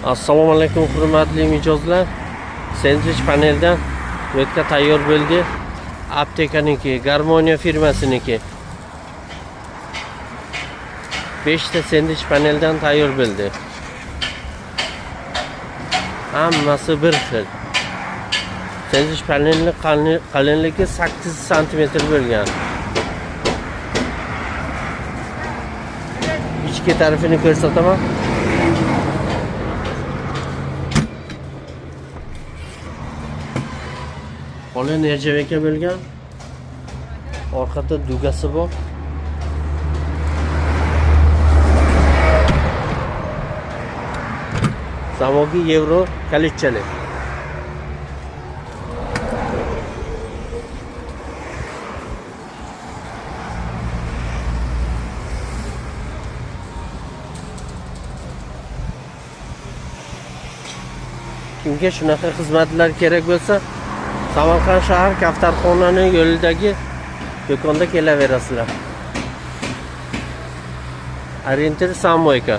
Assalomu alaykum hurmatli mijozlar. Sandwich paneldan o'tka tayyor bo'ldi. Aptekaniki, Garmoniya firmasiniki. 5 ta sandwich paneldan tayyor bo'ldi. Hammasi bir xil. Sandwich panelni qalinligi 8 sm bo'lgan. Ichki tarafini ko'rsataman. Qo'li nerjaveka bo'lgan. Orqada dugasi bor. Samogi yevro kalitchali. Kimga shunaqa xizmatlar kerak bo'lsa, Samarqand shahar Kaftarxonani yo'lidagi do'konda kelaverasizlar. Orientir Samoyka.